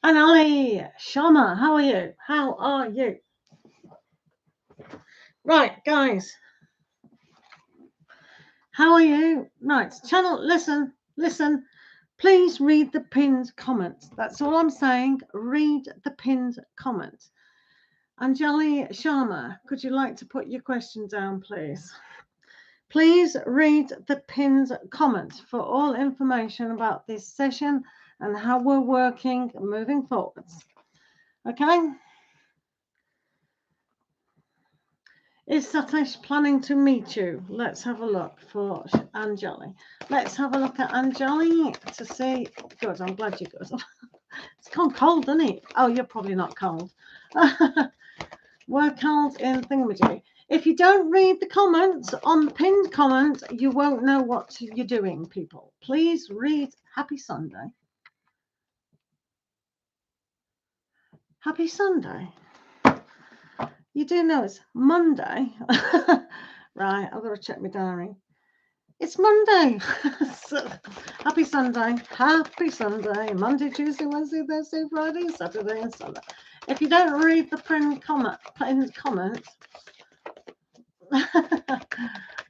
And Ali, Shama, how are you? How are you? Right, guys. How are you? Right, channel, listen. Please read the pinned comments. That's all I'm saying. Read the pinned comments. Anjali Sharma, could you like to put your question down, please? Please read the pinned comments for all information about this session and how we're working moving forwards. Okay? Is Satish planning to meet you? Let's have a look for Anjali. Let's have a look at Anjali to see. Good, I'm glad you're good. It's gone cold, isn't it? Oh, you're probably not cold. We're cold in thingamajig. If you don't read the comments on the pinned comment, you won't know what you're doing, people. Please read. Happy Sunday. Happy Sunday. You do know it's Monday. Right, I've got to check my diary. It's Monday. So, happy Sunday. Happy Sunday. Monday, Tuesday, Wednesday, Thursday, Friday, Saturday, and Sunday. If you don't read the pinned comment,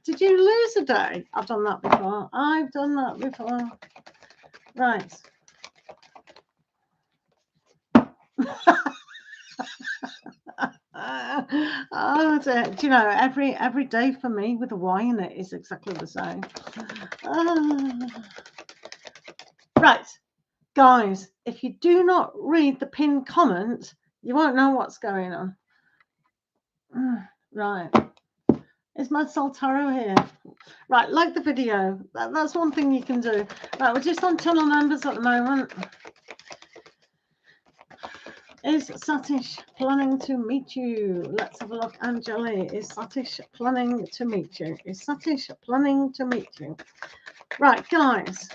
did you lose a day? I've done that before. I've done that before. Right. Oh, do you know, every day for me with a Y in it is exactly the same. Right, guys, if you do not read the pinned comment, you won't know what's going on. Right. Is my soul tarot here? Right, like the video. That's one thing you can do. Right, we're just on channel members at the moment. Is Satish planning to meet you? Let's have a look. Anjali, is Satish planning to meet you? Is Satish planning to meet you? Right, guys.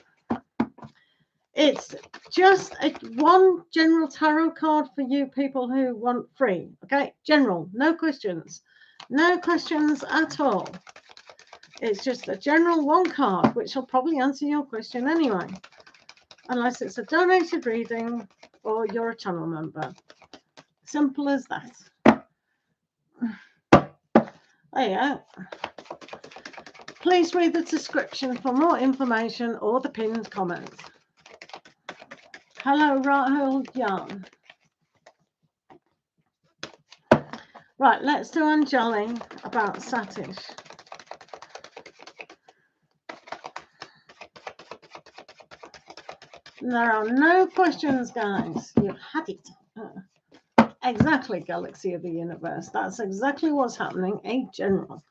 It's just one general tarot card for you people who want free. Okay, general, no questions. No questions at all. It's just a general one card, which will probably answer your question anyway. Unless it's a donated reading or you're a channel member. Simple as that. There you go. Please read the description for more information or the pinned comments. Hello, Rahul Jan. Right, let's do Anjali about Satish. There are no questions, guys. You've had it. Exactly, Galaxy of the Universe. That's exactly what's happening. A general.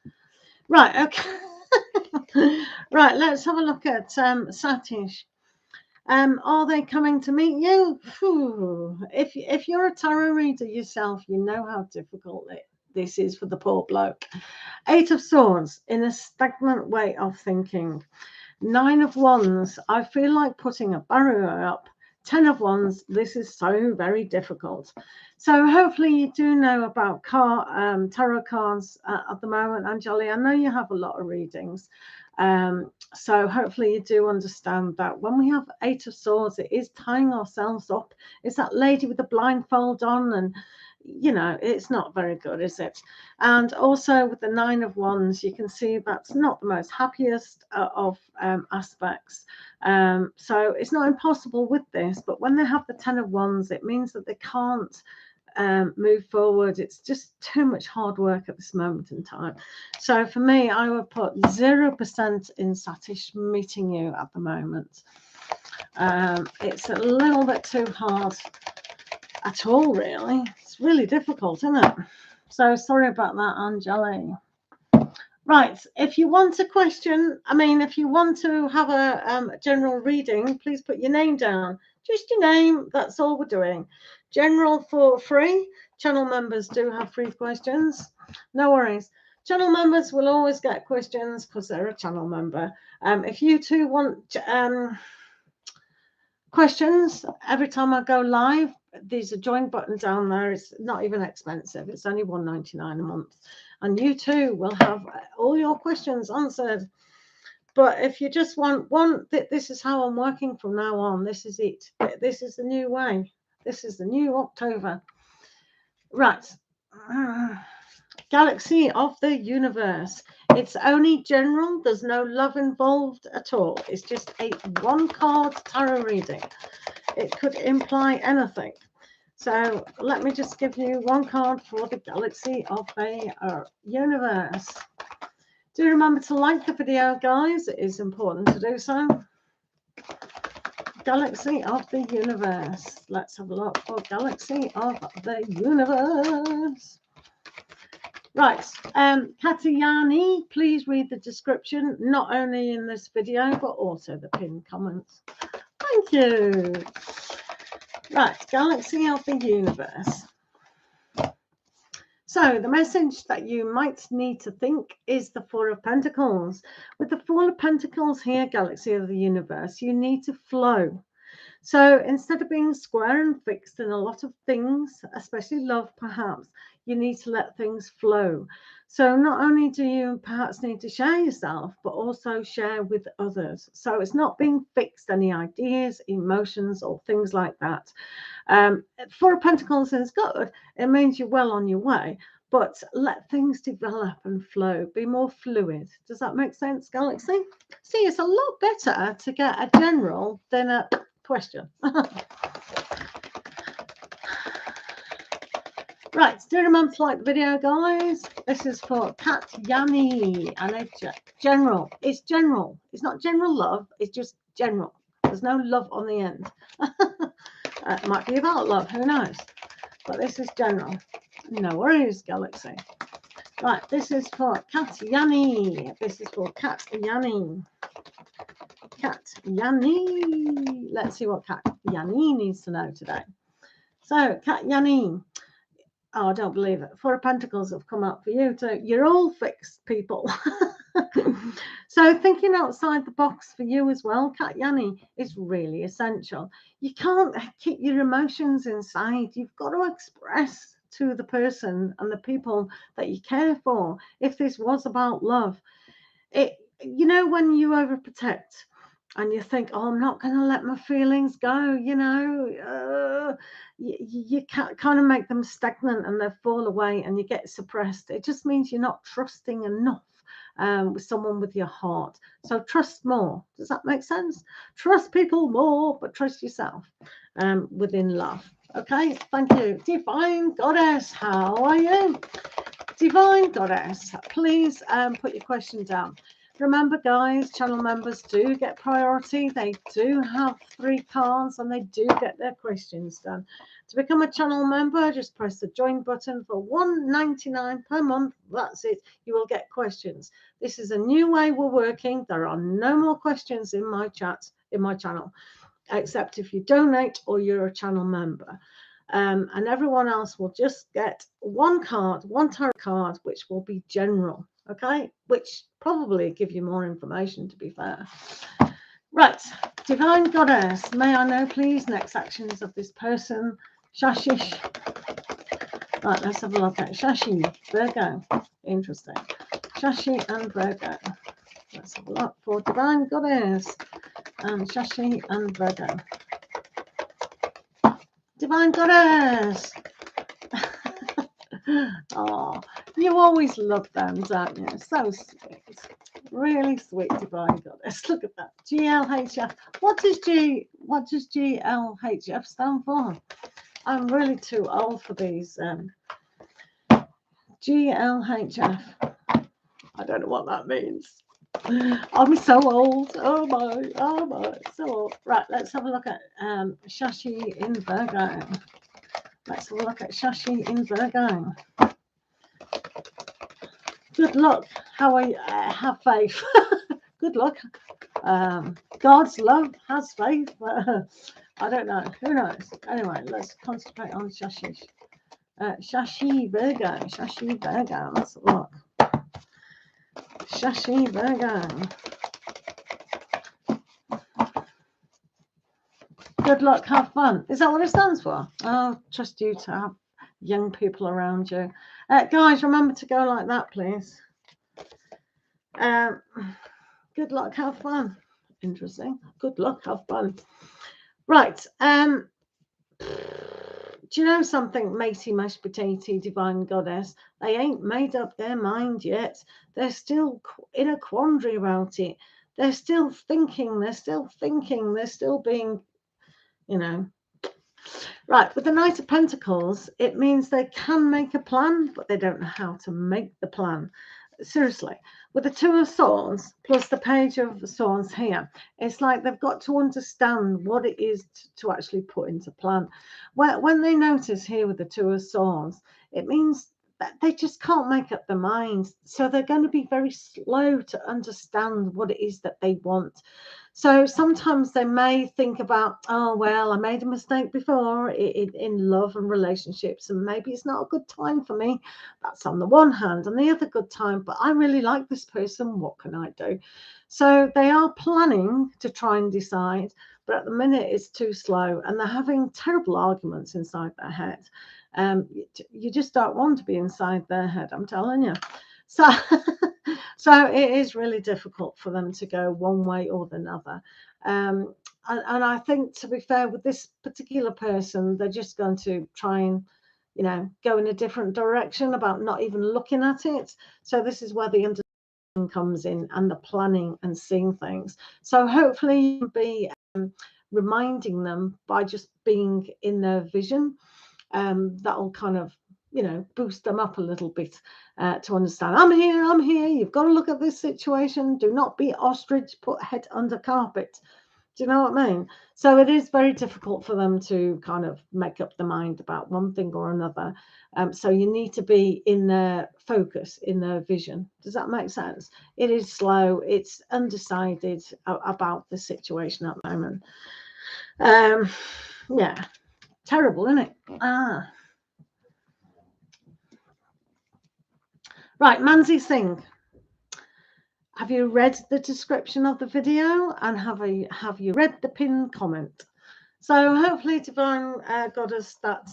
Right, okay. Right, let's have a look at Satish. Are they coming to meet you? If you're a tarot reader yourself, you know how difficult this is for the poor bloke. 8 of Swords, in a stagnant way of thinking. 9 of Wands, I feel like putting a barrier up. 10 of Wands, this is so very difficult. So hopefully you do know about tarot cards at the moment, Anjali. I know you have a lot of readings. So hopefully you do understand that when we have 8 of Swords, it is tying ourselves up. It's that lady with the blindfold on, and you know, it's not very good, is it? And also with the 9 of Wands, you can see that's not the most happiest of aspects. So it's not impossible with this, but when they have the 10 of Wands, it means that they can't move forward. It's just too much hard work at this moment in time. So for me, I would put 0% in Satish meeting you at the moment. It's a little bit too hard at all, really. It's really difficult, isn't it? So sorry about that, Anjali. Right, if you want a question, if you want to have a general reading, please put your name down. Just your name, that's all we're doing. General for free. Channel members do have free questions. No worries. Channel members will always get questions because they're a channel member. If you two want questions, every time I go live, there's a join button down there. It's not even expensive. It's only $1.99 a month. And you too will have all your questions answered. But if you just want one, this is how I'm working from now on. This is it. This is the new way. This is the new October. Right. Galaxy of the universe. It's only general. There's no love involved at all. It's just a one-card tarot reading. It could imply anything. So let me just give you one card for the galaxy of the universe. Do remember to like the video, guys. It is important to do so. Galaxy of the universe. Let's have a look for galaxy of the universe. Right, Katyani, please read the description, not only in this video, but also the pinned comments. Thank you. Right, Galaxy of the Universe. So the message that you might need to think is the Four of Pentacles. With the Four of Pentacles here, Galaxy of the Universe, you need to flow. So instead of being square and fixed in a lot of things, especially love perhaps, you need to let things flow. So not only do you perhaps need to share yourself, but also share with others. So it's not being fixed, any ideas, emotions, or things like that. Four of Pentacles is good. It means you're well on your way, but let things develop and flow. Be more fluid. Does that make sense, Galaxy? See, it's a lot better to get a general than a question. Right, do remember to like the video, guys. This is for Katyani, and it's general. It's general. It's not general love. It's just general. There's no love on the end. It might be about love. Who knows? But this is general. No worries, Galaxy. Right, this is for Katyani. This is for Katyani. Katyani. Let's see what Katyani needs to know today. So, Katyani. Oh, I don't believe it. Four of Pentacles have come up for you too. You're all fixed, people. So thinking outside the box for you as well, Katyani, is really essential. You can't keep your emotions inside. You've got to express to the person and the people that you care for. If this was about love, you know, when you overprotect and you think, oh, I'm not going to let my feelings go, you know, you can't kind of make them stagnant and they fall away and you get suppressed. It just means you're not trusting enough with someone with your heart. So trust more. Does that make sense? Trust people more, but trust yourself within love. Okay, thank you. Divine Goddess, how are you? Divine Goddess, please put your question down. Remember, guys, channel members do get priority. They do have 3 cards and they do get their questions done. To become a channel member, just press the join button for $1.99 per month. That's it. You will get questions. This is a new way we're working. There are no more questions in my chat, in my channel, except if you donate or you're a channel member. And everyone else will just get one card, one tarot card, which will be general. Okay, which probably give you more information, to be fair. Right, Divine Goddess, may I know, please, next actions of this person, Shashish. Right, let's have a look at Shashi, Virgo. Interesting. Shashi and Virgo. Let's have a look for Divine Goddess and Shashi and Virgo. Divine Goddess. Oh, you always love them, don't you? So sweet. Really sweet, Divine Goddess. Look at that. GLHF. What does GLHF stand for? I'm really too old for these. GLHF. I don't know what that means. I'm so old. Oh my, so old. Right, let's have a look at Shashi in Virgo. Let's have a look at Shashi in Virgo. Good luck. How are you? Have faith. Good luck. God's love has faith. I don't know. Who knows? Anyway, let's concentrate on Shashi. Shashi Virgo. Shashi Virgo. Let's have a look. Shashi Virgo. Good luck. Have fun. Is that what it stands for? I'll trust you to have young people around you. Guys, remember to go like that, please. Good luck, have fun. Interesting. Good luck, have fun. Right. do you know something, matey mashed potato, divine goddess? They ain't made up their mind yet. They're still in a quandary about it. They're still thinking. They're still thinking. They're still being, you know. Right, with the Knight of Pentacles, it means they can make a plan, but they don't know how to make the plan. Seriously, with the Two of Swords plus the Page of Swords here, it's like they've got to understand what it is to actually put into plan. When they notice here with the Two of Swords, it means that they just can't make up their minds. So they're going to be very slow to understand what it is that they want. So sometimes they may think about, oh, well, I made a mistake before in love and relationships, and maybe it's not a good time for me. That's on the one hand. And the other good time, but I really like this person. What can I do? So they are planning to try and decide, but at the minute it's too slow, and they're having terrible arguments inside their head. You just don't want to be inside their head, I'm telling you. So, so it is really difficult for them to go one way or the other. And I think, to be fair, with this particular person, they're just going to try and, you know, go in a different direction about not even looking at it. So this is where the understanding comes in, and the planning and seeing things. So hopefully you can be reminding them by just being in their vision. That'll kind of, you know, boost them up a little bit to understand, I'm here, you've got to look at this situation, do not be ostrich, put head under carpet. Do you know what I mean? So it is very difficult for them to kind of make up their mind about one thing or another. So you need to be in their focus, in their vision. Does that make sense? It is slow, it's undecided about the situation at the moment. Yeah, terrible, isn't it? Right, Manzi Singh, have you read the description of the video, and have you read the pinned comment? So hopefully, divine goddess, that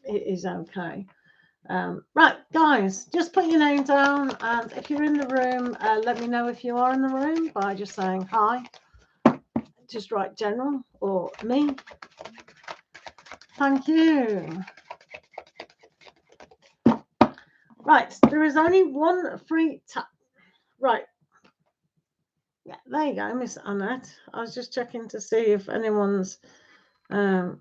is okay. Right, guys, just put your name down, and if you're in the room, let me know if you are in the room by just saying hi. Just write general or me. Thank you. Right, there is only one free tap. Right. Yeah, there you go, Miss Annette. I was just checking to see if anyone's right.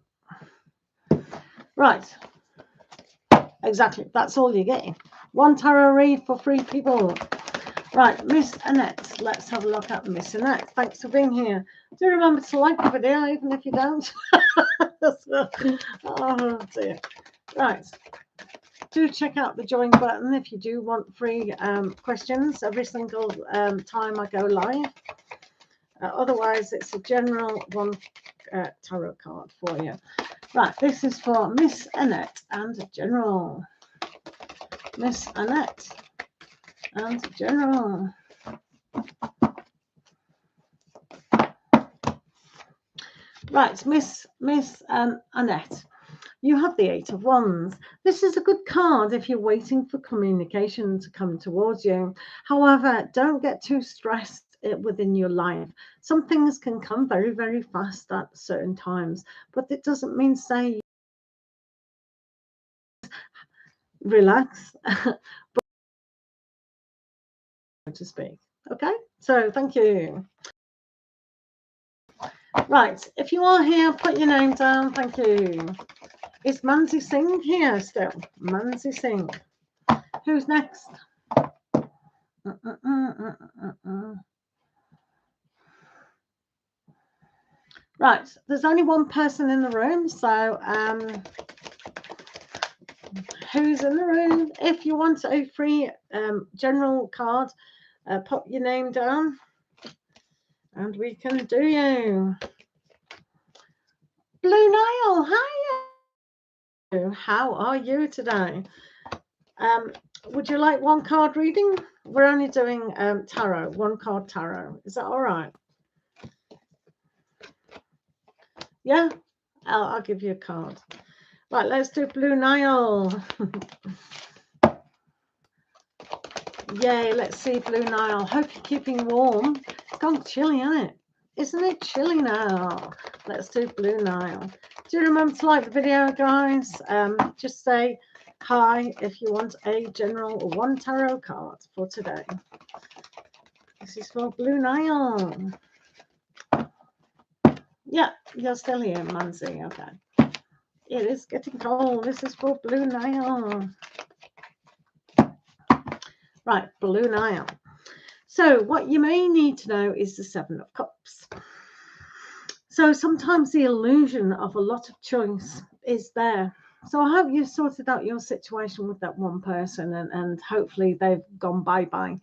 Exactly. That's all you're getting. One tarot read for free, people. Right, Miss Annette. Let's have a look at Miss Annette. Thanks for being here. Do remember to like the video, even if you don't. Oh dear. Right. Do check out the join button if you do want free questions every single time I go live. Otherwise, it's a general one tarot card for you. Right, this is for Miss Annette and general. Miss Annette and general. Right, Miss Annette. You have the Eight of Wands. This is a good card if you're waiting for communication to come towards you. However, don't get too stressed within your life. Some things can come very, very fast at certain times, but it doesn't mean say relax, but to speak. Okay, so thank you. Right, if you are here, put your name down. Thank you. Is Manzi Singh here still? Manzi Singh. Who's next? Right, there's only one person in the room, so who's in the room? If you want a free general card, pop your name down and we can do you. Blue Nile, hi. How are you today? Would you like one card reading? We're only doing tarot, one card tarot. Is that all right? Yeah, I'll give you a card. Right, let's do Blue Nile. Yay, let's see Blue Nile. Hope you're keeping warm. It's gone chilly, isn't it? Isn't it chilly now? Let's do Blue Nile. Do remember to like the video, guys. Just say hi if you want a general one tarot card for today. This is for Blue Nile. Yeah, you're still here, Manzi. Okay. It is getting cold. This is for Blue Nile. Right, Blue Nile. So what you may need to know is the Seven of Cups. So sometimes the illusion of a lot of choice is there. So I hope you've sorted out your situation with that one person and hopefully they've gone bye-bye.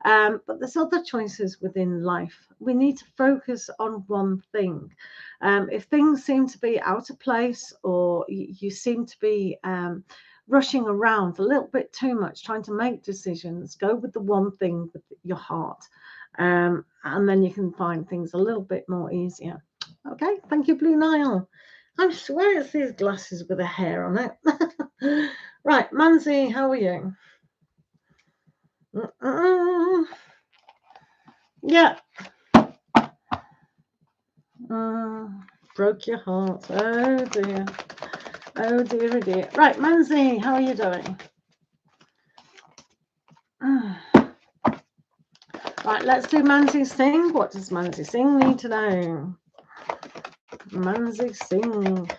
But there's other choices within life. We need to focus on one thing. If things seem to be out of place or you seem to be rushing around a little bit too much, trying to make decisions, go with the one thing with your heart. And then you can find things a little bit more easier. Okay, thank you, Blue Nile. I swear it's these glasses with a hair on it. Right, Manzi, how are you? Yeah. Broke your heart. Oh dear. Oh dear, oh dear. Right, Manzi, how are you doing? Right, let's do Manzi Singh. What does Manzi Singh need to know? Manzi Singh.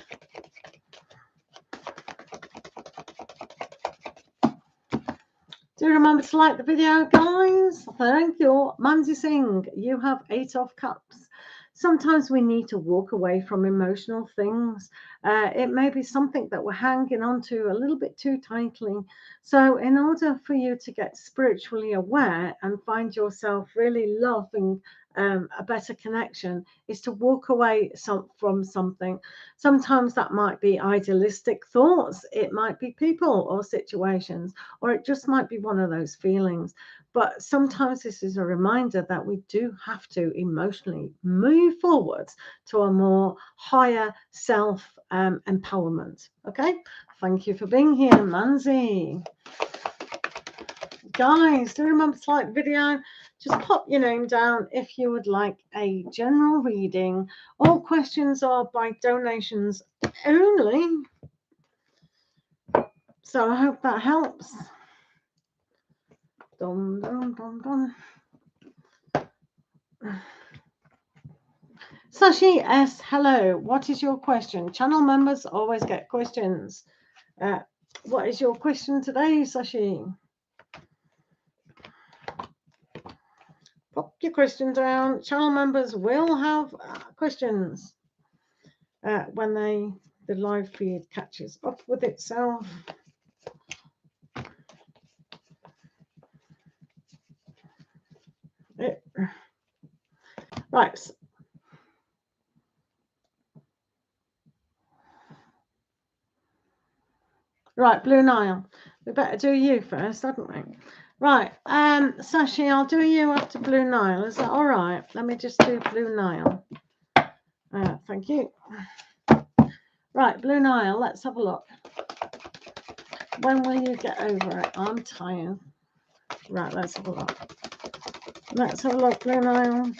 Do remember to like the video, guys. Thank you. Manzi Singh, you have 8 of Cups. Sometimes we need to walk away from emotional things. It may be something that we're hanging on to a little bit too tightly. So in order for you to get spiritually aware and find yourself really loving a better connection is to walk away from something. Sometimes that might be idealistic thoughts. It might be people or situations, or it just might be one of those feelings. But sometimes this is a reminder that we do have to emotionally move forwards to a more higher self empowerment. Okay, thank you for being here, Manzi. Guys, do remember to like the video. Just pop your name down if you would like a general reading. All questions are by donations only. So I hope that helps. Dum, dum, dum, dum. Sashi S, hello. What is your question? Channel members always get questions. What is your question today, Sashi? Pop your question down. Channel members will have questions when the live feed catches up with itself. Right. Right, Blue Nile. We better do you first, hadn't we? Right, Sashi, I'll do you after Blue Nile. Is that all right? Let me just do Blue Nile. Thank you. Right, Blue Nile, let's have a look. When will you get over it? I'm tired. Right, let's have a look. Let's have a look, Blue Nile.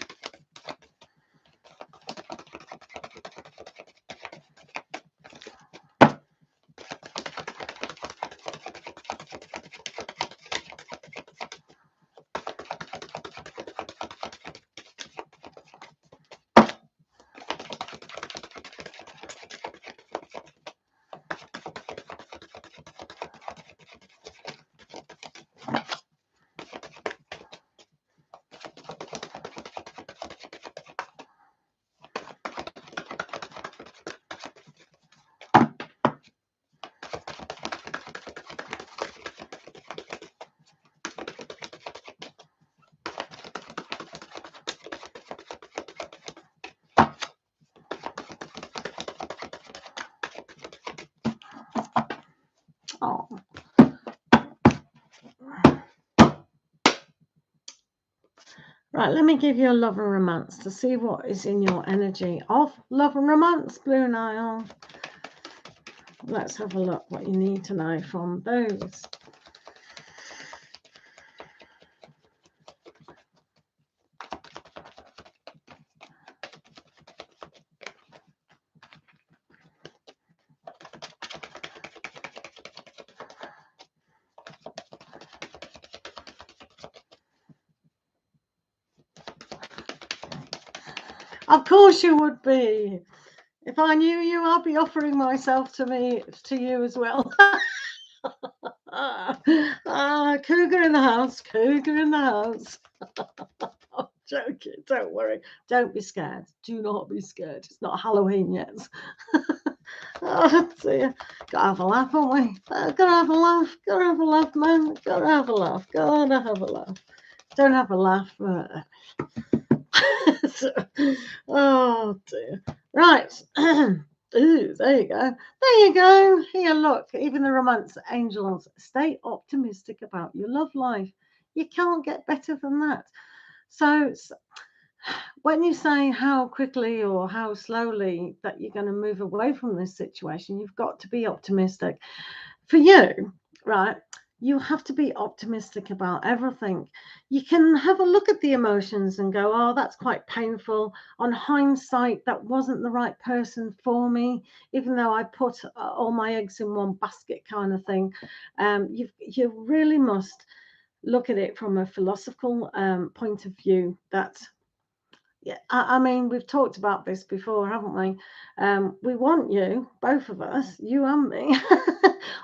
Oh. Right, let me give you a love and romance to see what is in your energy of love and romance, Blue Nile. Let's have a look what you need to know from those. Of course you would be. If I knew you, I'd be offering myself to you as well. Cougar in the house, cougar in the house. I'm joking, don't worry. Don't be scared. Do not be scared. It's not Halloween yet. Oh dear. Gotta have a laugh, haven't we? Gotta have a laugh. Gotta have a laugh, man. Gotta have a laugh. Gotta have a laugh. Don't have a laugh. Oh dear. Right. Ooh, there you go. There you go. Here, look. Even the romance angels. Stay optimistic about your love life. You can't get better than that. So when you say how quickly or how slowly that you're going to move away from this situation, you've got to be optimistic. For you, right, you have to be optimistic about everything. You can have a look at the emotions and go, oh, that's quite painful. On hindsight, that wasn't the right person for me, even though I put all my eggs in one basket kind of thing. You really must look at it from a philosophical point of view. That yeah, I mean, we've talked about this before, haven't we? We want you, both of us, you and me,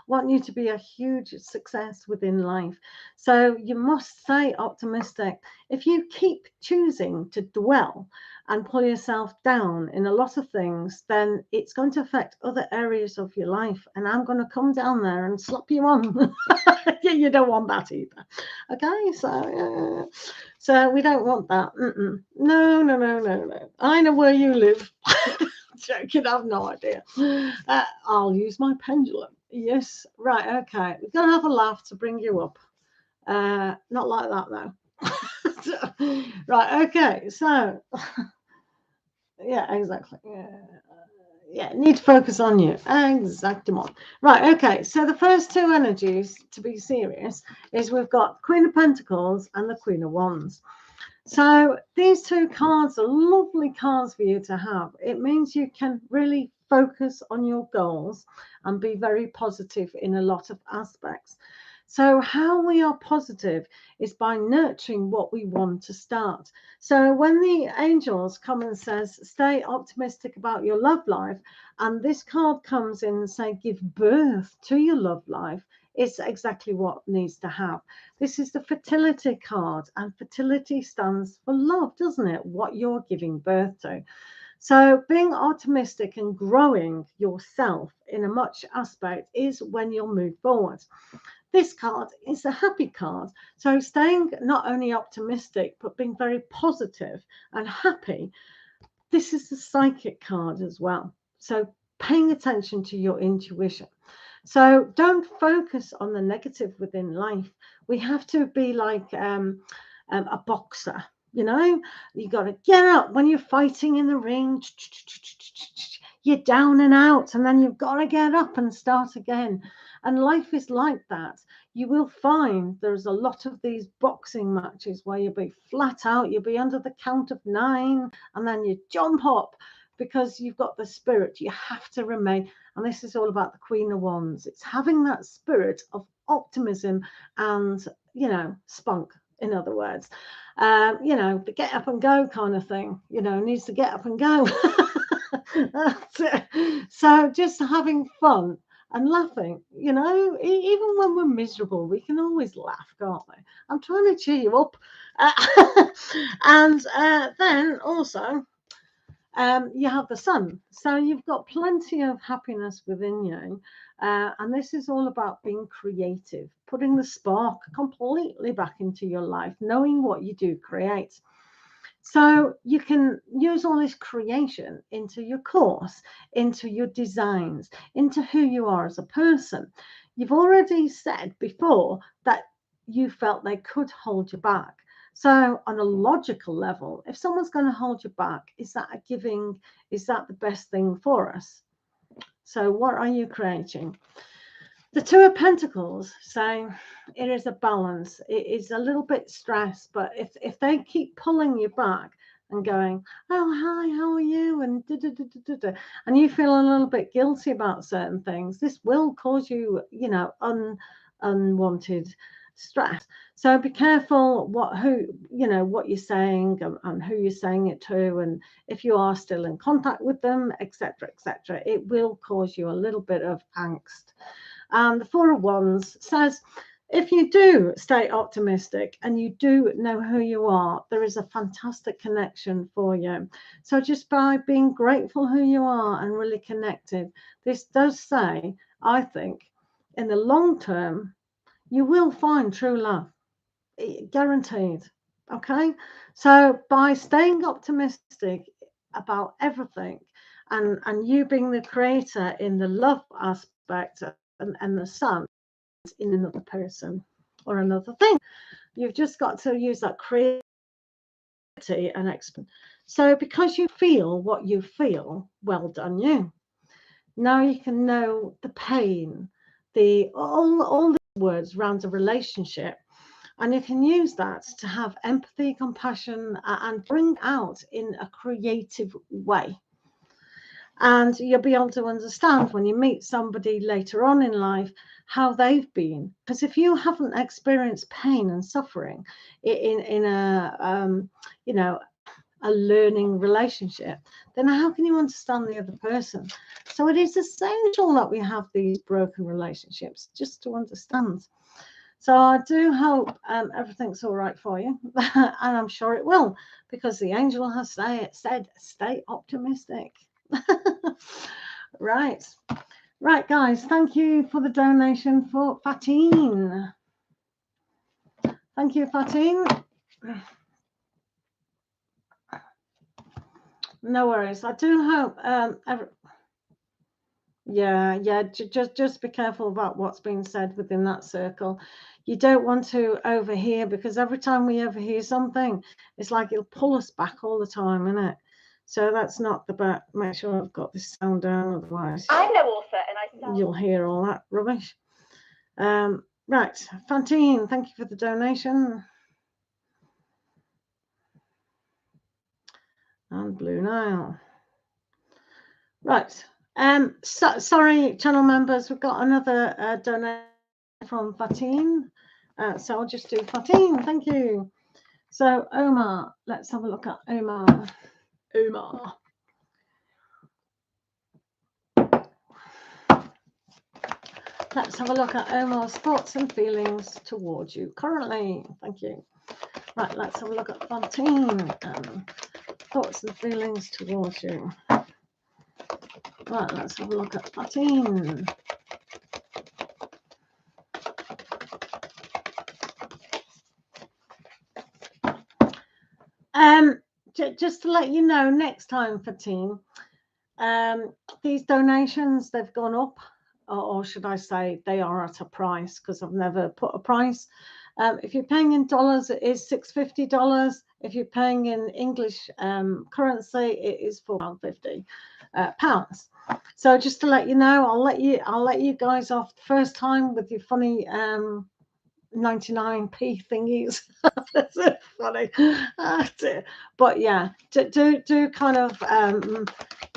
want you to be a huge success within life. So you must stay optimistic. If you keep choosing to dwell and pull yourself down in a lot of things, then it's going to affect other areas of your life. And I'm going to come down there and slap you on. You don't want that either. Okay, so we don't want that. No. I know where you live. Joking, I've no idea. I'll use my pendulum. Yes, right, okay. We're going to have a laugh to bring you up. Not like that, though. Right, okay, so, yeah, exactly. Yeah, need to focus on you. Exactly. Right, okay, so the first two energies, to be serious, is we've got Queen of Pentacles and the Queen of Wands. So these two cards are lovely cards for you to have. It means you can really focus on your goals and be very positive in a lot of aspects. So how we are positive is by nurturing what we want to start. So when the angels come and says, stay optimistic about your love life, and this card comes in and say, give birth to your love life, it's exactly what needs to have. This is the fertility card, and fertility stands for love, doesn't it? What you're giving birth to. So being optimistic and growing yourself in a much aspect is when you'll move forward. This card is a happy card. So staying not only optimistic, but being very positive and happy. This is the psychic card as well. So paying attention to your intuition. So don't focus on the negative within life. We have to be like a boxer. You got to get up when you're fighting in the ring. You're down and out, and then you've got to get up and start again. And life is like that. You will find there's a lot of these boxing matches where you'll be flat out, you'll be under the count of 9, and then you jump up because you've got the spirit. You have to remain. And this is all about the Queen of Wands. It's having that spirit of optimism and, spunk, in other words. The get up and go kind of thing, needs to get up and go. That's it. So just having fun and laughing, even when we're miserable, we can always laugh, can't we? I'm trying to cheer you up. And then also, you have the sun. So you've got plenty of happiness within you. And this is all about being creative, putting the spark completely back into your life, knowing what you do create. So you can use all this creation into your course, into your designs, into who you are as a person. You've already said before that you felt they could hold you back. So on a logical level, if someone's going to hold you back, is that the best thing for us? So what are you creating? The Two of Pentacles saying it is a balance. It is a little bit stressed, but if they keep pulling you back and going, oh, hi, how are you? And you feel a little bit guilty about certain things, this will cause you, unwanted stress. So be careful what you're saying and who you're saying it to, and if you are still in contact with them, etc., etc. It will cause you a little bit of angst. And the Four of Wands says, if you do stay optimistic and you do know who you are, there is a fantastic connection for you. So just by being grateful who you are and really connected, this does say, I think, in the long term, you will find true love. Guaranteed. Okay? So by staying optimistic about everything and you being the creator in the love aspect and the sun in another person or another thing, you've just got to use that creativity and expand. So because you feel what you feel, well done you. Now you can know the pain, all the words around a relationship, and you can use that to have empathy, compassion, and bring out in a creative way. And you'll be able to understand when you meet somebody later on in life how they've been. Because if you haven't experienced pain and suffering in a a learning relationship, then how can you understand the other person? So it is essential that we have these broken relationships just to understand. So I do hope everything's all right for you, and I'm sure it will, because the angel has said, stay optimistic. Right, guys. Thank you for the donation for Fatine. Thank you, Fatine. No worries. I do hope. Just be careful about what's being said within that circle. You don't want to overhear, because every time we overhear something, it's like it'll pull us back all the time, isn't it? So that's not the best. Make sure I've got this sound down, otherwise I'm no author and you'll hear all that rubbish. Right, Fantine, thank you for the donation. And Blue Nile. Right. Sorry, channel members, we've got another donation from Fatine. So I'll just do Fatine. Thank you. So Omar, let's have a look at Omar. Let's have a look at Omar's thoughts and feelings towards you currently. Thank you. Right, let's have a look at Fantine. Thoughts and feelings towards you. Right, let's have a look at Fantine. Just to let you know, next time, Fantine, these donations, they've gone up, or should I say they are at a price, because I've never put a price. If you're paying in dollars, it is $650. If you're paying in English currency, it is £4.50 pounds. So just to let you know, I'll let you guys off the first time with your funny 99p thingies. That's so funny. Oh, but yeah, do kind of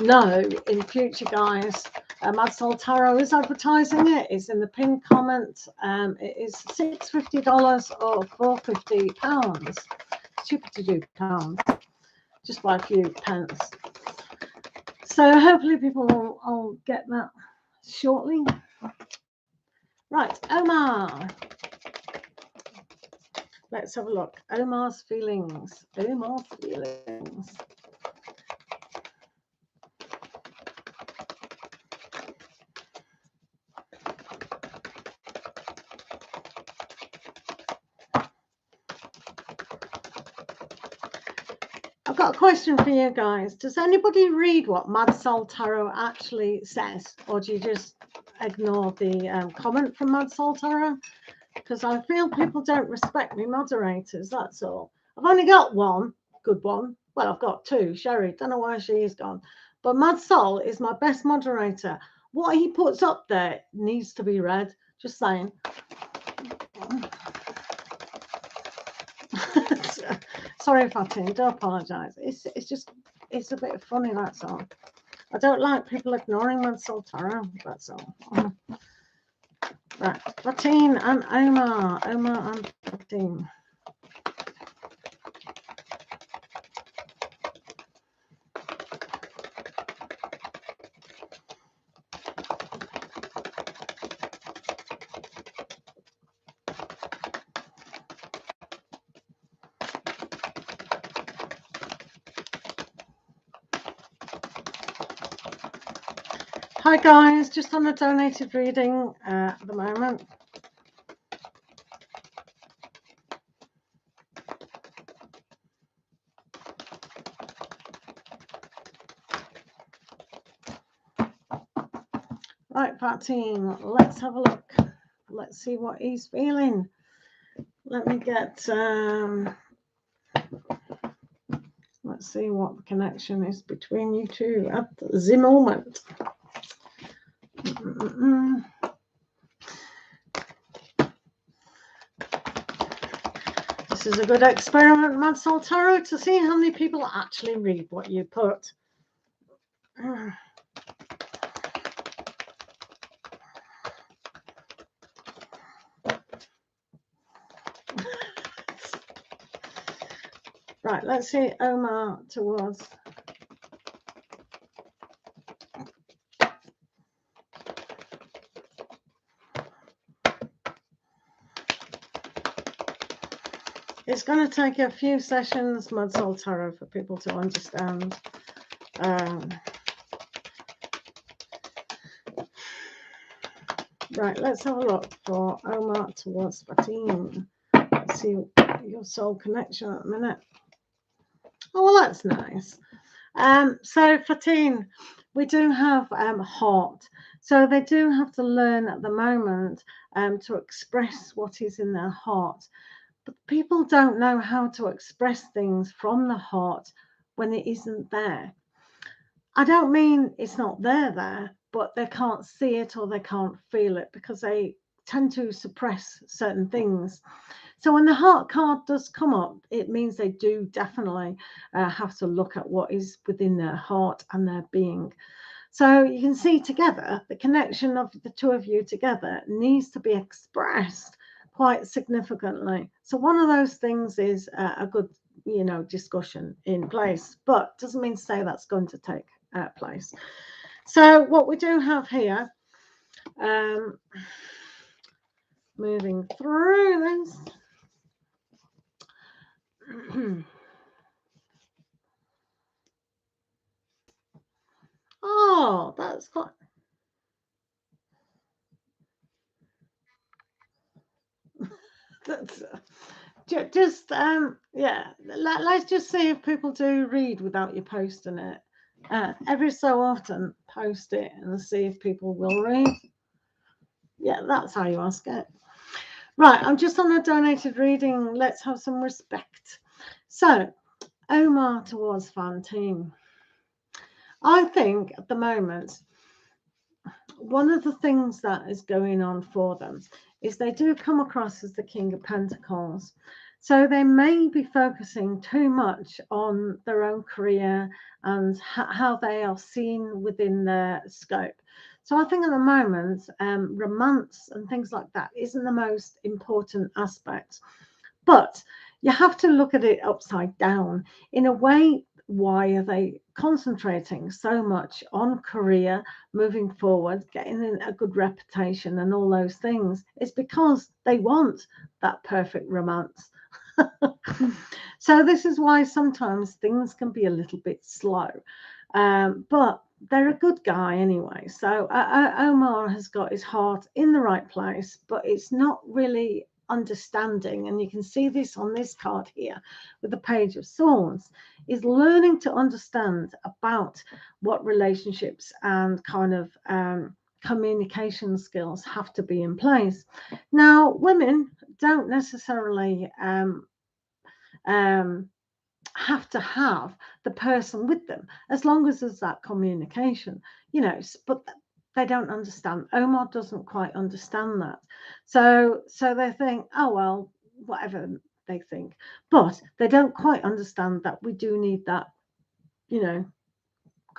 know in future, guys. Mad Soul Tarot is advertising it. It's in the pinned comment. It is $650 or £450. Stupid to do pounds, just by a few pence. So hopefully people will get that shortly. Right, Omar. Let's have a look. Omar's feelings. Omar's feelings. I've got a question for you guys. Does anybody read what Mad Soul Tarot actually says, or do you just ignore the comment from Mad Soul Tarot? Because I feel people don't respect me moderators, that's all. I've only got one good one. Well, I've got two. Sherry, don't know why she is gone. But Mad Soul is my best moderator. What he puts up there needs to be read. Just saying. Sorry if I do apologise. It's a bit funny, that's all. I don't like people ignoring Mad Soul Tarot, that's all. Right, Fatin and Omar. Omar and Fatin. Hi guys, just on a donated reading at the moment. Right, Fatin, let's have a look. Let's see what he's feeling. Let me get, let's see what the connection is between you two at the moment. This is a good experiment, Mad Soul Tarot, to see how many people actually read what you put. Right, let's see Omar towards. It's going to take a few sessions, Mad Soul Tarot, for people to understand. Right, let's have a look for Omar towards Fatin. Let's see your soul connection at the minute. Oh, well, that's nice. So Fatin, we do have heart. So they do have to learn at the moment to express what is in their heart. But people don't know how to express things from the heart when it isn't there. I don't mean it's not there, but they can't see it or they can't feel it because they tend to suppress certain things. So when the heart card does come up, it means they do definitely have to look at what is within their heart and their being. So you can see together, the connection of the two of you together needs to be expressed quite significantly. So one of those things is a good, discussion in place, but doesn't mean to say that's going to take place. So what we do have here, moving through this. Oh, that's quite. That's just yeah. Let's just see if people do read without you posting it. Every so often, post it and see if people will read. Yeah, that's how you ask it. Right, I'm just on a donated reading. Let's have some respect. So, Omar towards Fantine. I think at the moment, one of the things that is going on for them is they do come across as the King of Pentacles. So they may be focusing too much on their own career and how they are seen within their scope. So I think at the moment, romance and things like that isn't the most important aspect. But you have to look at it upside down. In a way, why are they concentrating so much on career, moving forward, getting a good reputation and all those things? It's because they want that perfect romance. So this is why sometimes things can be a little bit slow. But they're a good guy anyway. So Omar has got his heart in the right place, but it's not really understanding, and you can see this on this card here with the Page of Swords, is learning to understand about what relationships and kind of communication skills have to be in place. Now, women don't necessarily have to have the person with them as long as there's that communication, but they don't understand. Omar doesn't quite understand that. So they think, oh, well, whatever they think, but they don't quite understand that we do need that,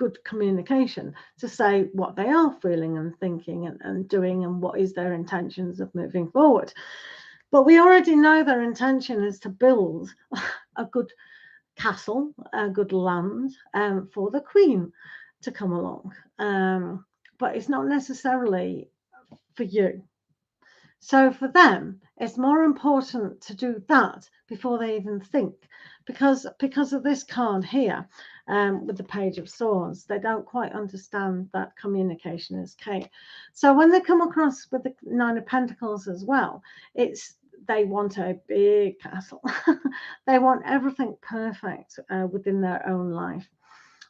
good communication to say what they are feeling and thinking and doing, and what is their intentions of moving forward. But we already know their intention is to build a good castle, a good land for the Queen to come along. But it's not necessarily for you. So for them, it's more important to do that before they even think, because of this card here, with the Page of Swords, they don't quite understand that communication is key. So when they come across with the Nine of Pentacles as well, they want a big castle. They want everything perfect within their own life.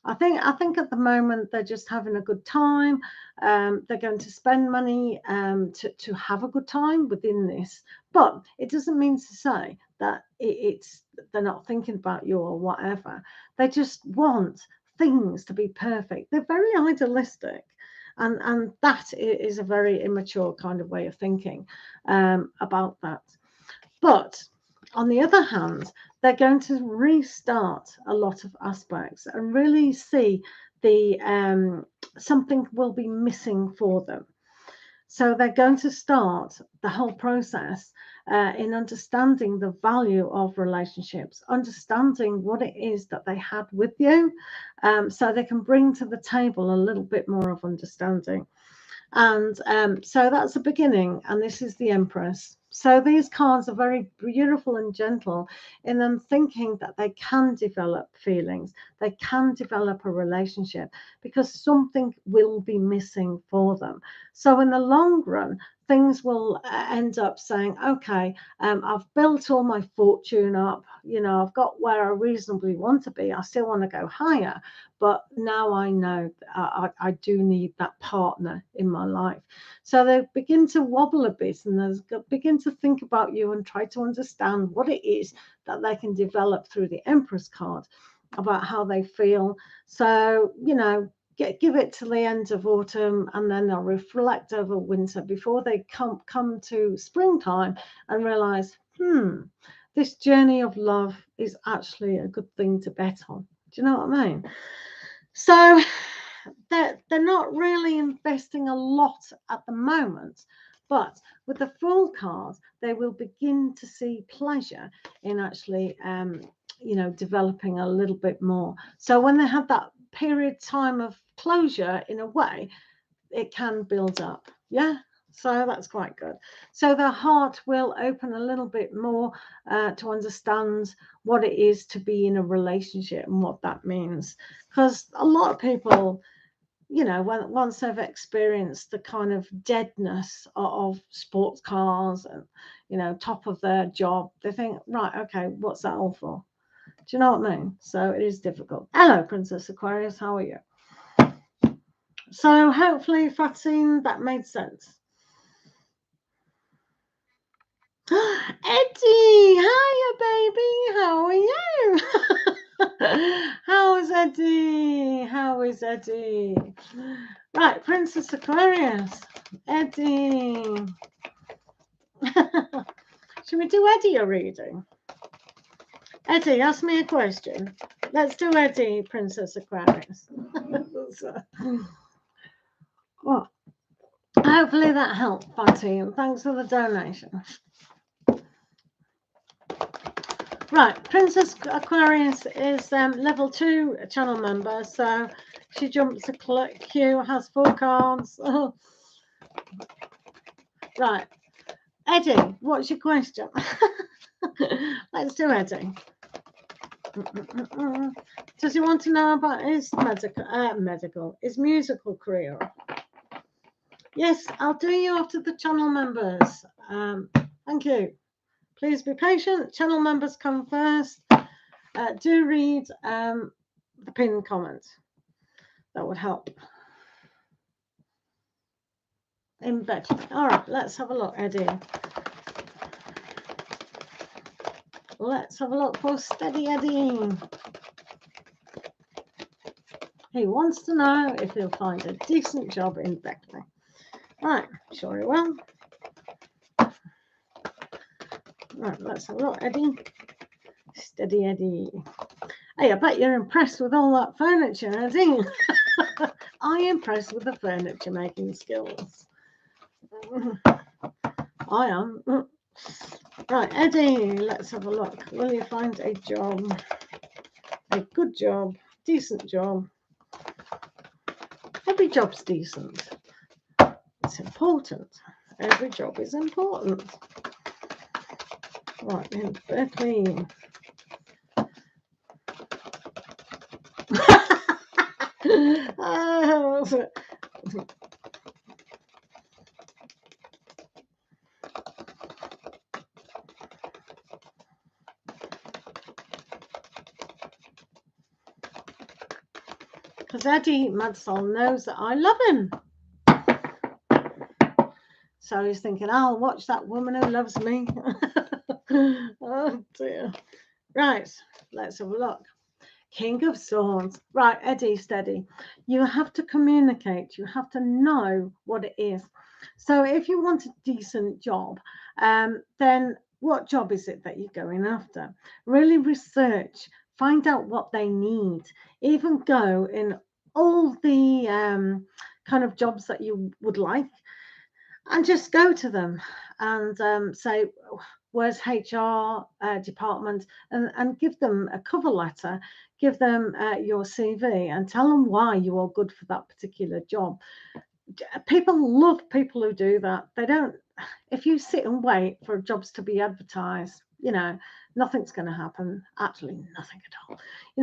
I think at the moment they're just having a good time. They're going to spend money to have a good time within this, but it doesn't mean to say that they're not thinking about you or whatever. They just want things to be perfect. They're very idealistic, and that is a very immature kind of way of thinking about that. But on the other hand, they're going to restart a lot of aspects and really see the something will be missing for them. So they're going to start the whole process in understanding the value of relationships, understanding what it is that they had with you, so they can bring to the table a little bit more of understanding. And so that's the beginning, and this is the Empress. So these cards are very beautiful and gentle in them thinking that they can develop feelings, they can develop a relationship, because something will be missing for them. So in the long run, things will end up saying, okay, I've built all my fortune up, I've got where I reasonably want to be. I still want to go higher, but now I know I do need that partner in my life. So they begin to wobble a bit, and they begin to think about you and try to understand what it is that they can develop through the Empress card about how they feel. So, give it to the end of autumn, and then they'll reflect over winter before they come to springtime and realize, this journey of love is actually a good thing to bet on. Do you know what I mean? So they're not really investing a lot at the moment, but with the Fool card, they will begin to see pleasure in actually developing a little bit more. So when they have that period time of closure, in a way, it can build up. Yeah. So that's quite good. So their heart will open a little bit more to understand what it is to be in a relationship and what that means. Because a lot of people, once they've experienced the kind of deadness of sports cars and, top of their job, they think, right, okay, what's that all for? Do you know what I mean? So it is difficult. Hello, Princess Aquarius. How are you? So hopefully, Fatin, that made sense. Eddie, hiya, baby. How are you? How is Eddie? How is Eddie? Right, Princess Aquarius. Eddie. Should we do Eddie a reading? Eddie, ask me a question. Let's do Eddie, Princess Aquarius. Well, hopefully that helped, Fatin. Thanks for the donation. Right, Princess Aquarius is level 2 channel member, so she jumps a queue, has 4 cards. Oh. Right, Eddie, what's your question? Let's do Eddie. Does he want to know about his his musical career? Yes, I'll do you after the channel members. Thank you. Please be patient. Channel members come first. Do read the pinned comment. That would help. In bed. All right, let's have a look, Eddie. Let's have a look for Steady Eddie. He wants to know if he'll find a decent job in Beckley. Right, sure he will. Right, let's have a look, Eddie. Steady Eddie. Hey, I bet you're impressed with all that furniture, Eddie. very impressed with the furniture making skills. I am. Right, Eddie, let's have a look. Will you find a job? A good job, decent job. Every job's decent. It's important. Every job is important. Right, in Berkeley. Because Eddie Madsall knows that I love him. So he's thinking, I'll watch that woman who loves me. Oh dear. Right, let's have a look. King of Swords. Right, Eddie, steady. You have to communicate. You have to know what it is. So if you want a decent job, then what job is it that you're going after? Really research. Find out what they need. Even go in all the kind of jobs that you would like, and just go to them and say, where's HR department, and give them a cover letter, give them your CV, and tell them why you are good for that particular job. People love people who do that. They don't, if you sit and wait for jobs to be advertised, nothing's going to happen. Absolutely nothing at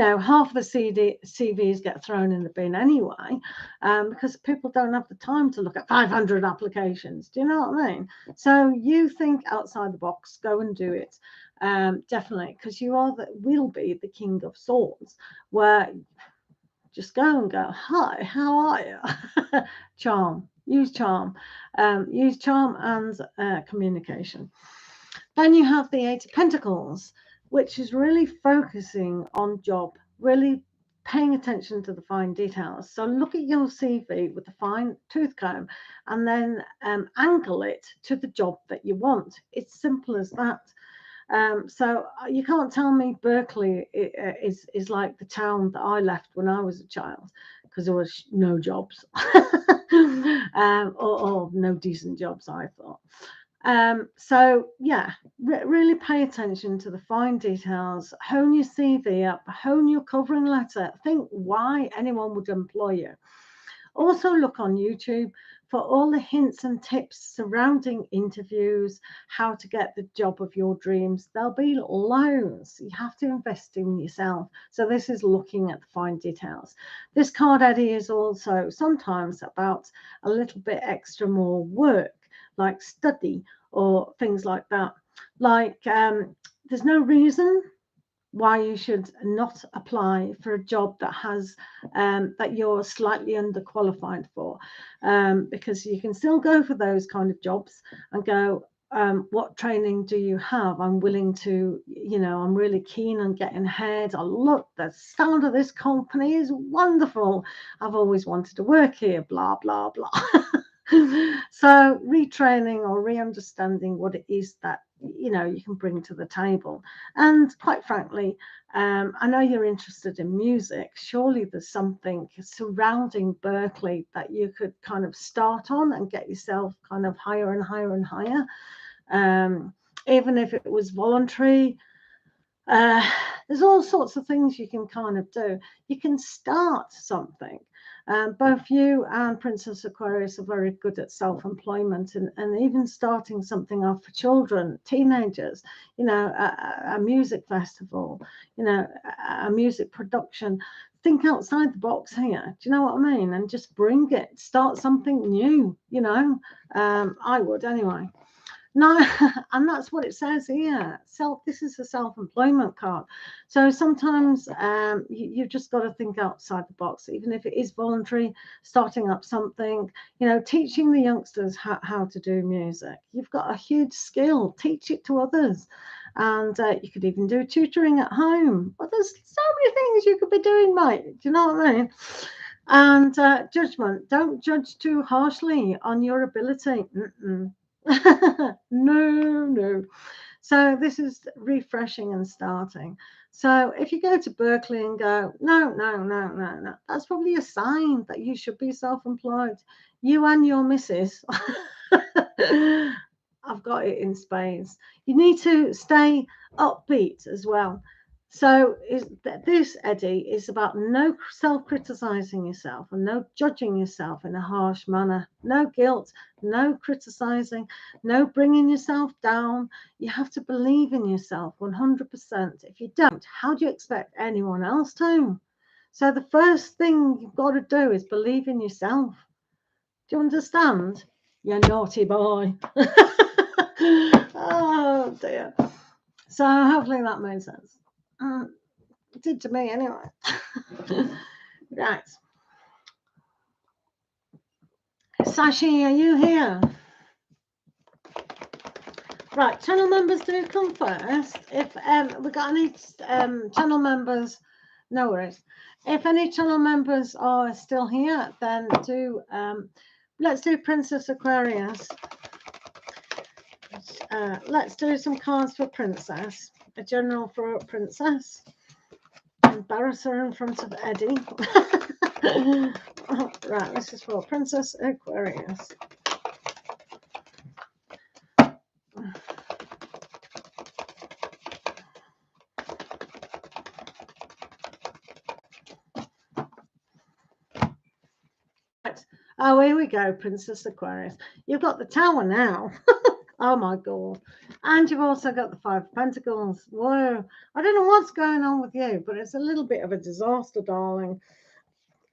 all. Half the CVs get thrown in the bin anyway, because people don't have the time to look at 500 applications. Do you know what I mean? So you think outside the box, go and do it. Definitely, because you will be the King of Swords, where just go and go, hi, how are you? Charm. Use charm. Use charm and communication. Then you have the Eight of Pentacles, which is really focusing on job, really paying attention to the fine details. So look at your CV with a fine tooth comb and then angle it to the job that you want. It's simple as that. So you can't tell me Berkeley is like the town that I left when I was a child, because there was no jobs or no decent jobs, I thought. So yeah, really pay attention to the fine details, hone your CV up, hone your covering letter, think why anyone would employ you. Also look on YouTube for all the hints and tips surrounding interviews, how to get the job of your dreams. There'll be loads. You have to invest in yourself. So this is looking at the fine details. This card, Eddie, is also sometimes about a little bit extra more work, like study or things like that. Like there's no reason why you should not apply for a job that has that you're slightly underqualified for, because you can still go for those kind of jobs and go, what training do you have? I'm willing to, I'm really keen on getting ahead. Look, the sound of this company is wonderful. I've always wanted to work here, blah, blah, blah. So retraining or re-understanding what it is that you can bring to the table. And quite frankly, I know you're interested in music. Surely there's something surrounding Berkeley that you could kind of start on and get yourself kind of higher and higher and higher, even if it was voluntary. There's all sorts of things you can kind of do. You can start something. Both you and Princess Aquarius are very good at self-employment and even starting something off for children, teenagers, a music festival, a music production. Think outside the box here. Do you know what I mean? And just bring it. Start something new, I would anyway. No, and that's what it says here. This is a self-employment card. So sometimes you've just got to think outside the box, even if it is voluntary, starting up something, teaching the youngsters how to do music. You've got a huge skill. Teach it to others. And you could even do tutoring at home. Well, there's so many things you could be doing, mate. Do you know what I mean? And judgment. Don't judge too harshly on your ability. No. So this is refreshing and starting. So if you go to Berkeley and go, no, no, no, no, no, that's probably a sign that you should be self-employed. You and your missus. I've got it in spades. You need to stay upbeat as well. So this, Eddie, is about no self-criticizing yourself and no judging yourself in a harsh manner. No guilt, no criticizing, no bringing yourself down. You have to believe in yourself 100%. If you don't, how do you expect anyone else to? So the first thing you've got to do is believe in yourself. Do you understand? You naughty boy. Oh dear. So hopefully that made sense. It did to me anyway. Right. Sashi, are you here? Right, channel members do come first. If we got any channel members, no worries. If any channel members are still here, then do let's do Princess Aquarius. Let's do some cards for Princess. A general for Princess. Embarrass her in front of Eddie. Right, this is for Princess Aquarius. Right. Oh, here we go, Princess Aquarius. You've got the Tower now. Oh my God. And you've also got the Five of Pentacles. Whoa. I don't know what's going on with you, but it's a little bit of a disaster, darling.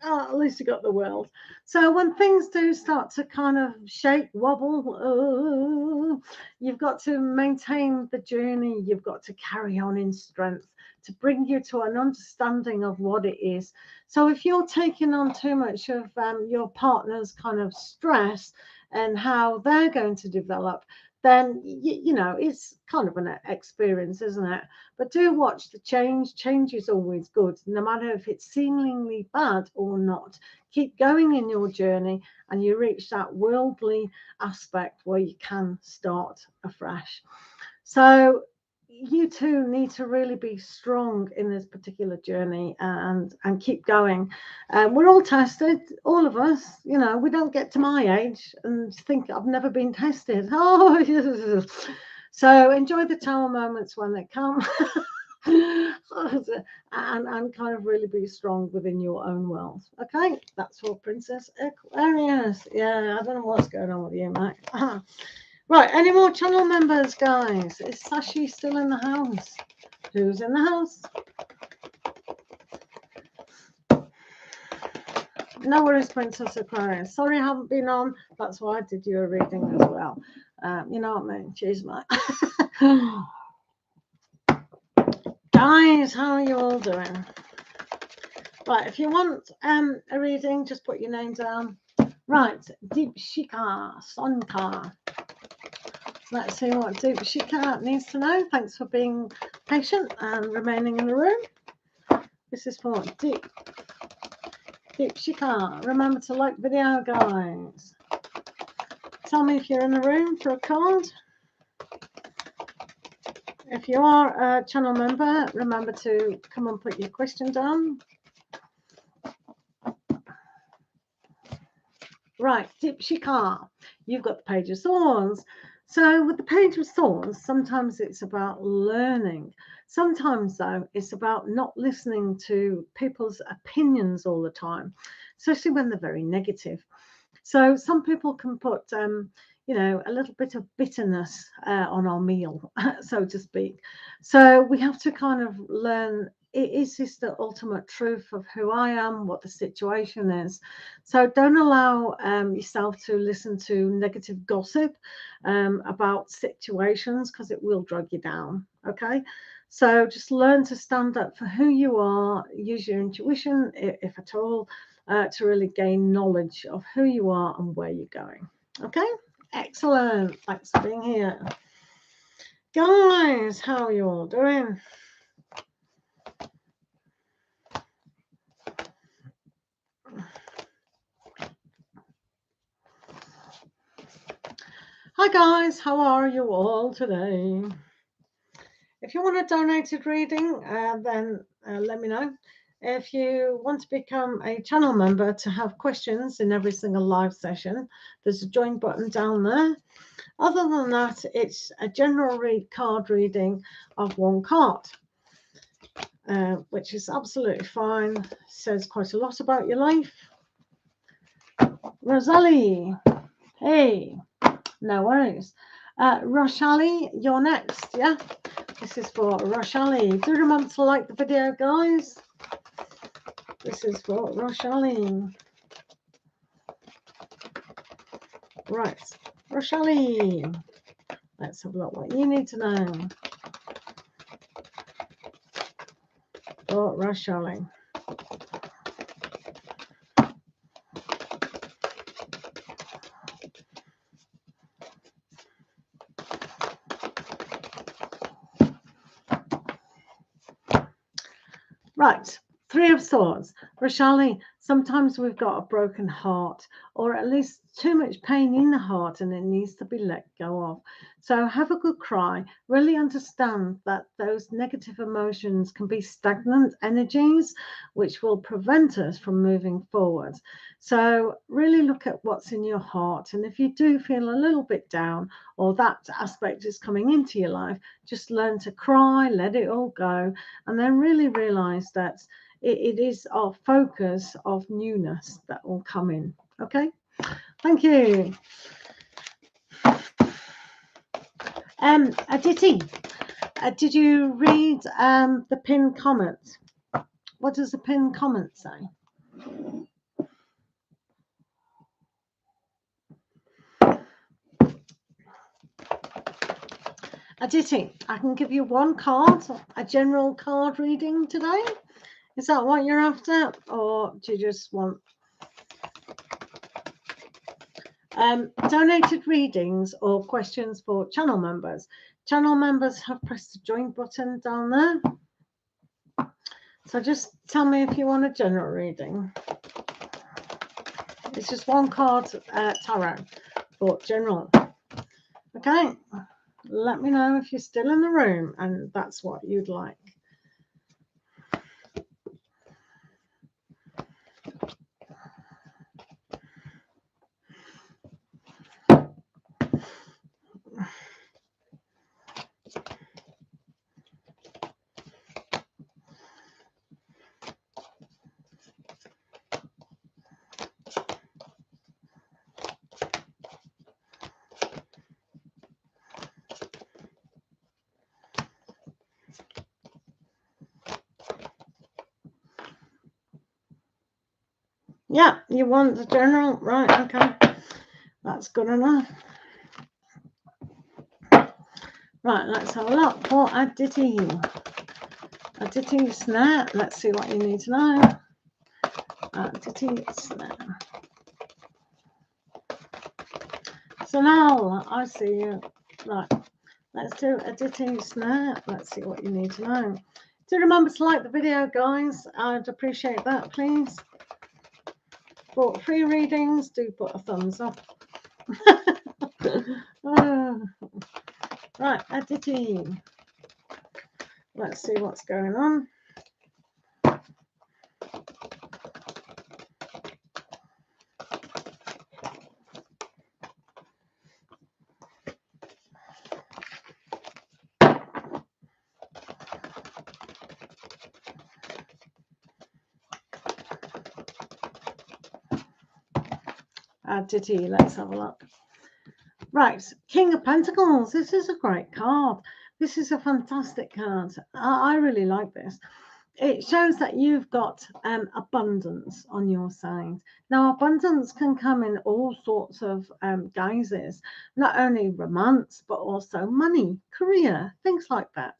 Oh, at least you got the World. So when things do start to kind of shake, wobble, you've got to maintain the journey. You've got to carry on in strength to bring you to an understanding of what it is. So if you're taking on too much of your partner's kind of stress and how they're going to develop, then, you know, it's kind of an experience, isn't it? But do watch the change. Change is always good, no matter if it's seemingly bad or not. Keep going in your journey and you reach that worldly aspect where you can start afresh. So you two need to really be strong in this particular journey and keep going. We're all tested, all of us. You know, we don't get to my age and think I've never been tested. Oh, so enjoy the Tower moments when they come. and kind of really be strong within your own world. Okay, that's for Princess Aquarius. Yeah, I don't know what's going on with you, mate. Right, any more channel members, guys? Is Sashi still in the house? Who's in the house? No worries, Princess Aquarius. Sorry I haven't been on. That's why I did you a reading as well. You know what I mean? Cheers, mate. Guys, how are you all doing? Right, if you want a reading, just put your name down. Right, Deepshika Sonkar. Let's see what Deepshika needs to know. Thanks for being patient and remaining in the room. This is for Deepshika. Remember to like the video, guys. Tell me if you're in the room for a card. If you are a channel member, remember to come and put your question down. Right, Deepshika, you've got the Page of Swords. So with the Page of Swords, sometimes it's about learning. Sometimes, though, it's about not listening to people's opinions all the time, especially when they're very negative. So some people can put, you know, a little bit of bitterness on our meal, so to speak. So we have to kind of learn, is this the ultimate truth of who I am, what the situation is? So don't allow yourself to listen to negative gossip about situations, because it will drag you down, okay? So just learn to stand up for who you are, use your intuition, if at all, to really gain knowledge of who you are and where you're going, okay? Excellent. Thanks for being here. Guys, how are you all doing? Hi guys, how are you all today? If you want a donated reading, then let me know. If you want to become a channel member to have questions in every single live session, there's a join button down there. Other than that, it's a general card reading of one card, which is absolutely fine. Says quite a lot about your life. Rosalie, hey, no worries. Roshali, you're next, yeah? This is for Roshali. Do remember to like the video, guys. This is for Roshali. Right, Roshali. Let's have a look what you need to know. For Roshali. Right, Three of Swords. Roshali, sometimes we've got a broken heart, or at least too much pain in the heart, and it needs to be let go of. So have a good cry. Really understand that those negative emotions can be stagnant energies, which will prevent us from moving forward. So really look at what's in your heart. And if you do feel a little bit down, or that aspect is coming into your life, just learn to cry, let it all go, and then really realize that it is our focus of newness that will come in. Okay, thank you. Aditi, did you read the pinned comment? What does the pinned comment say? Aditi, I can give you one card, a general card reading today. Is that what you're after, or do you just want donated readings or questions for channel members? Channel members have pressed the join button down there. So just tell me if you want a general reading. It's just one card tarot for general. Okay, let me know if you're still in the room and that's what you'd like. Yeah, you want the general, right? Okay, that's good enough. Right, let's have a look for Aditi. Aditi Snare, let's see what you need to know. Aditi Snare. So now I see you. Right, let's do Aditi Snare. Let's see what you need to know. Do remember to like the video, guys. I'd appreciate that, please. For free readings, do put a thumbs up. Right, Aditi. Let's see what's going on. Aditi, let's have a look. Right, King of Pentacles. This is a great card. This is a fantastic card. I really like this. It shows that you've got abundance on your side. Now, abundance can come in all sorts of guises, not only romance, but also money, career, things like that.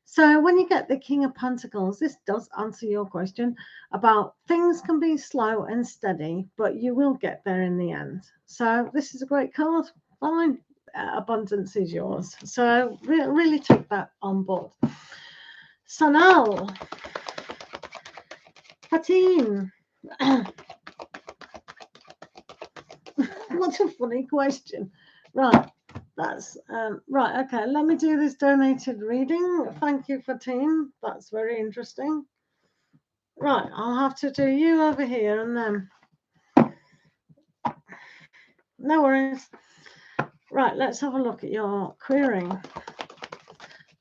So when you get the King of Pentacles, this does answer your question about things can be slow and steady, but you will get there in the end. So this is a great card. Fine. Abundance is yours. So really take that on board. So now, Fatin. What a funny question. Right. That's right. Okay, let me do this donated reading. Thank you, Fatine. That's very interesting. Right, I'll have to do you over here and then. No worries. Right, let's have a look at your querying.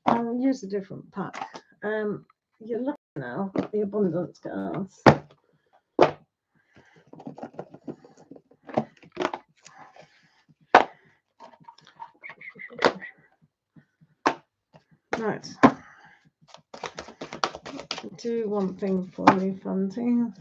I'll use a different pack. You're looking now at the abundance cards. Right. Do one thing for me, Fantine.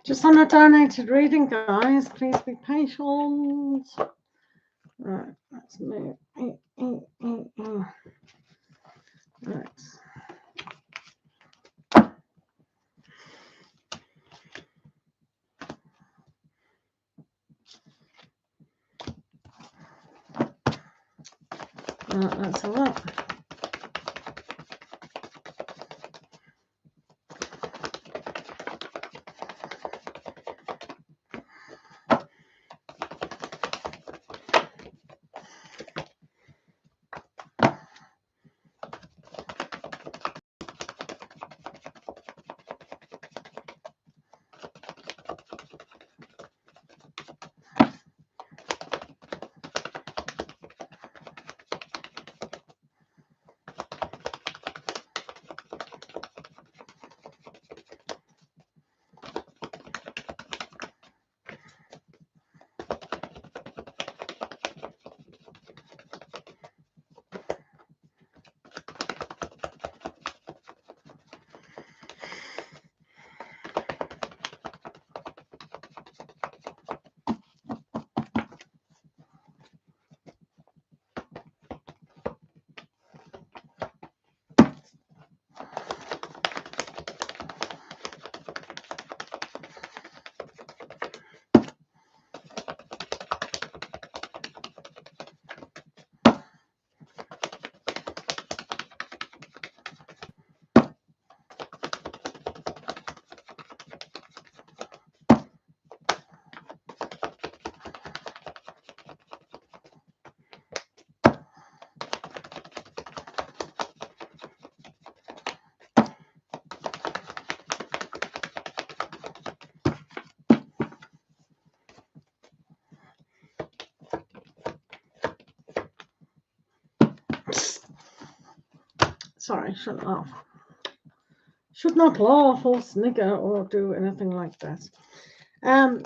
Just on a donated reading, guys. Please be patient. Right, let's move. Right. That's a lot. Sorry, shouldn't laugh. Should not laugh or snigger or do anything like that. Right.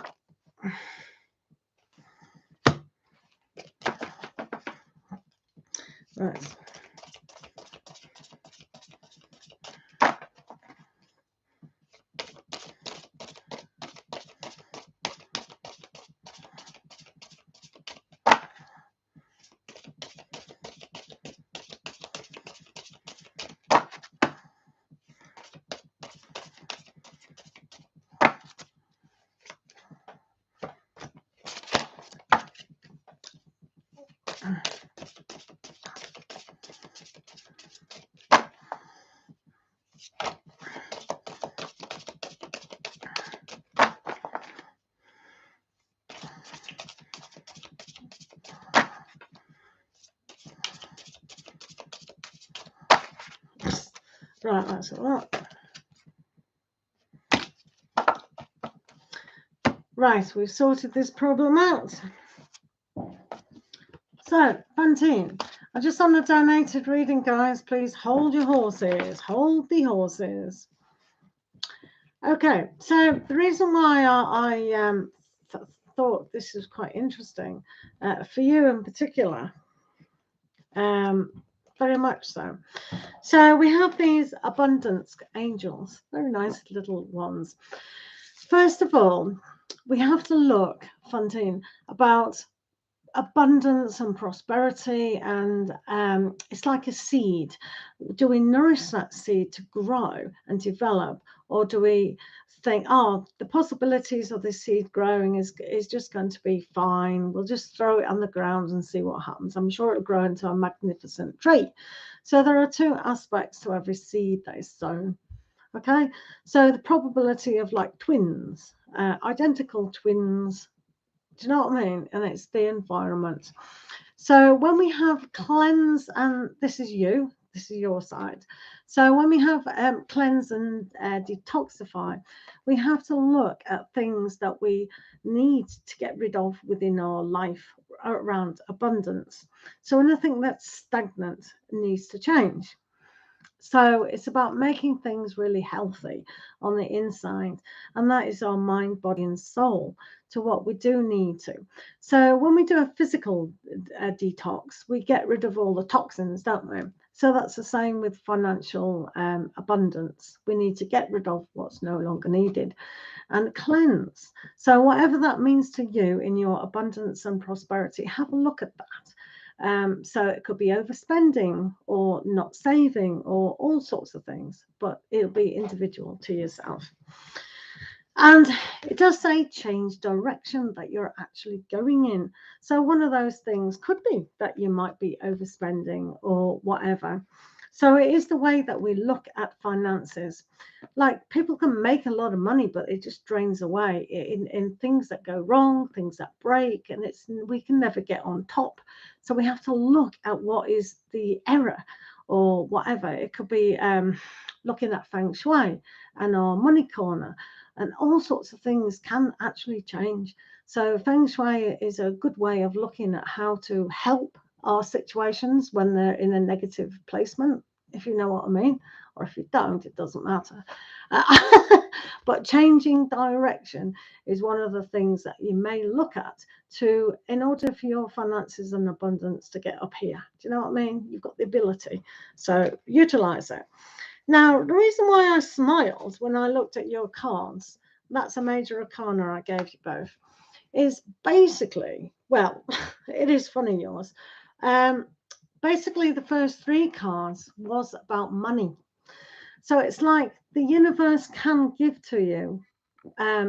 Right, that's a lot. Right, we've sorted this problem out. So, Fantine, I just on a donated reading, guys. Please hold your horses. Hold the horses. Okay, so the reason why I thought this is quite interesting for you in particular, very much so. So we have these abundance angels, very nice little ones. First of all, we have to look, Fantine, about abundance and prosperity, and it's like a seed. Do we nourish that seed to grow and develop, or do we think, oh, the possibilities of this seed growing is just going to be fine, we'll just throw it on the ground and see what happens, I'm sure it'll grow into a magnificent tree? So there are two aspects to every seed that is sown. Okay, so the probability of like twins, identical twins, do you know what I mean? And it's the environment. So when we have cleanse, and this is you, this is your side. So when we have cleanse and detoxify, we have to look at things that we need to get rid of within our life around abundance. So anything that's stagnant needs to change. So it's about making things really healthy on the inside, and that is our mind, body, and soul to what we do need to. So when we do a physical detox, we get rid of all the toxins, don't we? So that's the same with financial abundance. We need to get rid of what's no longer needed and cleanse. So whatever that means to you in your abundance and prosperity, have a look at that. So it could be overspending or not saving or all sorts of things, but it'll be individual to yourself. And it does say change direction that you're actually going in. So one of those things could be that you might be overspending or whatever. So it is the way that we look at finances. Like people can make a lot of money, but it just drains away in things that go wrong, things that break, and we can never get on top. So we have to look at what is the error or whatever. It could be looking at feng shui and our money corner, and all sorts of things can actually change. So feng shui is a good way of looking at how to help our situations when they're in a negative placement, if you know what I mean, or if you don't, it doesn't matter. But changing direction is one of the things that you may look at in order for your finances and abundance to get up here. Do you know what I mean? You've got the ability, so utilize it. Now, the reason why I smiled when I looked at your cards, that's a major arcana I gave you both, is basically, well, it is funny yours. Basically, the first three cards was about money. So it's like the universe can give to you.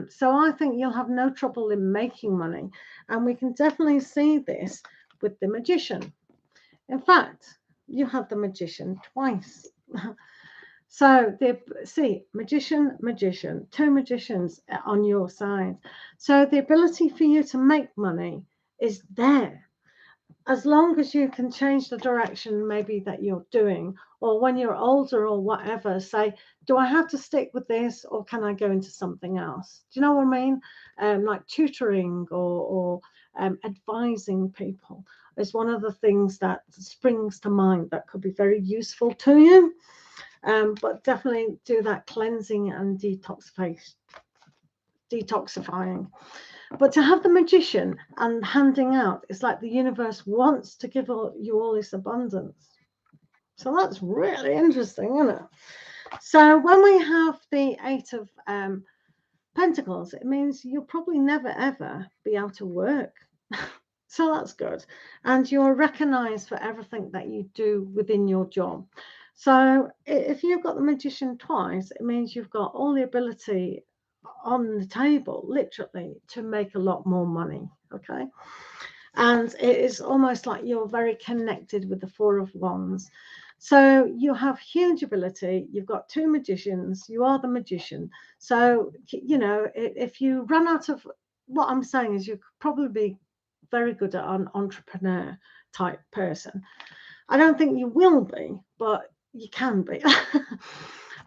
So I think you'll have no trouble in making money. And we can definitely see this with the magician. In fact, you have the magician twice. So magician, two magicians on your side. So the ability for you to make money is there. As long as you can change the direction maybe that you're doing, or when you're older or whatever, say, do I have to stick with this or can I go into something else? Do you know what I mean? Like tutoring or advising people is one of the things that springs to mind that could be very useful to you. But definitely do that cleansing and detoxifying. But to have the magician and handing out, it's like the universe wants to give you all this abundance. So that's really interesting, isn't it? So when we have the Eight of Pentacles, it means you'll probably never, ever be out of work. So that's good. And you're recognized for everything that you do within your job. So if you've got the magician twice, it means you've got all the ability on the table, literally, to make a lot more money. Okay. And it is almost like you're very connected with the Four of Wands. So you have huge ability. You've got two magicians. You are the magician. So, you know, if you run out of, what I'm saying is you could probably be very good at an entrepreneur type person. I don't think you will be, but you can be.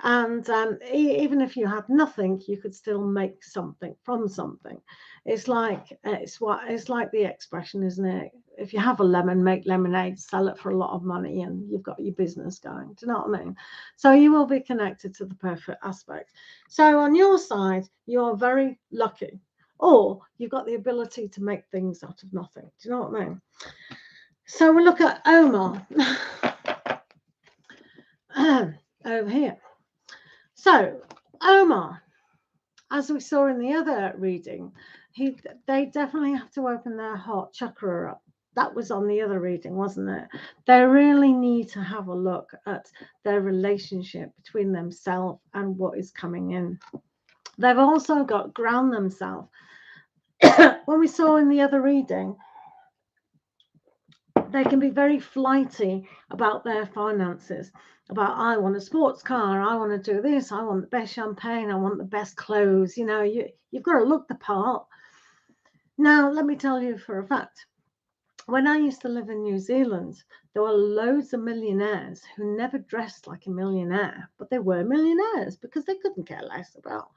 And even if you had nothing, you could still make something from something. It's like the expression, isn't it? if you have a lemon, make lemonade, sell it for a lot of money, and you've got your business going. Do you know what I mean? So you will be connected to the perfect aspect. So on your side, you're very lucky, or you've got the ability to make things out of nothing. Do you know what I mean? So we look at Omar over here. So Omar, as we saw in the other reading, they definitely have to open their heart chakra up. That was on the other reading, wasn't it? They really need to have a look at their relationship between themselves and what is coming in. They've also got to ground themselves. When we saw in the other reading, they can be very flighty about their finances, about I want a sports car, I want to do this, I want the best champagne, I want the best clothes. You know, you've got to look the part. Now, let me tell you for a fact, when I used to live in New Zealand, there were loads of millionaires who never dressed like a millionaire, but they were millionaires because they couldn't care less about,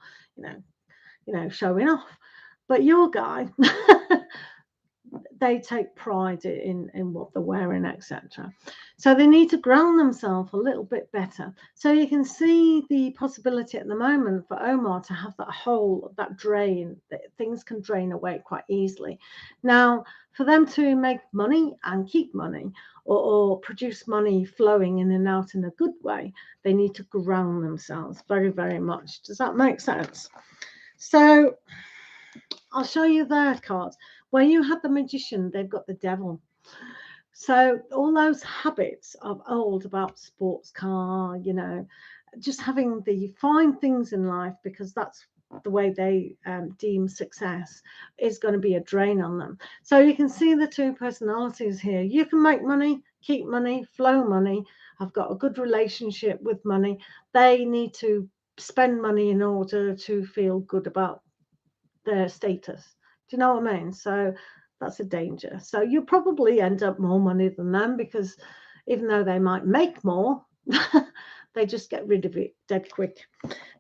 showing off. But your guy, they take pride in what they're wearing, etc. So they need to ground themselves a little bit better. So you can see the possibility at the moment for Omar to have that hole, that drain, that things can drain away quite easily. Now, for them to make money and keep money, or produce money flowing in and out in a good way, they need to ground themselves very, very much. Does that make sense? So I'll show you their cards. Where you had the magician, they've got the devil. So all those habits of old about sports car, just having the fine things in life because that's the way they deem success, is going to be a drain on them. So you can see the two personalities here. You can make money, keep money, flow money. I've got a good relationship with money. They need to spend money in order to feel good about their status. Do you know what I mean? So that's a danger. So you probably end up more money than them, because even though they might make more, they just get rid of it dead quick.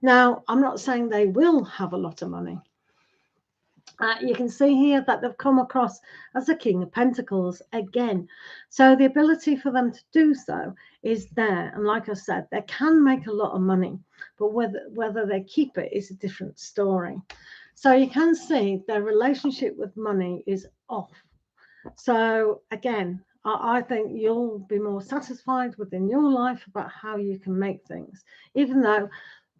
Now, I'm not saying they will have a lot of money. You can see here that they've come across as a King of Pentacles again. So the ability for them to do so is there. And like I said, they can make a lot of money, but whether they keep it is a different story. So you can see their relationship with money is off. So again, I think you'll be more satisfied within your life about how you can make things, even though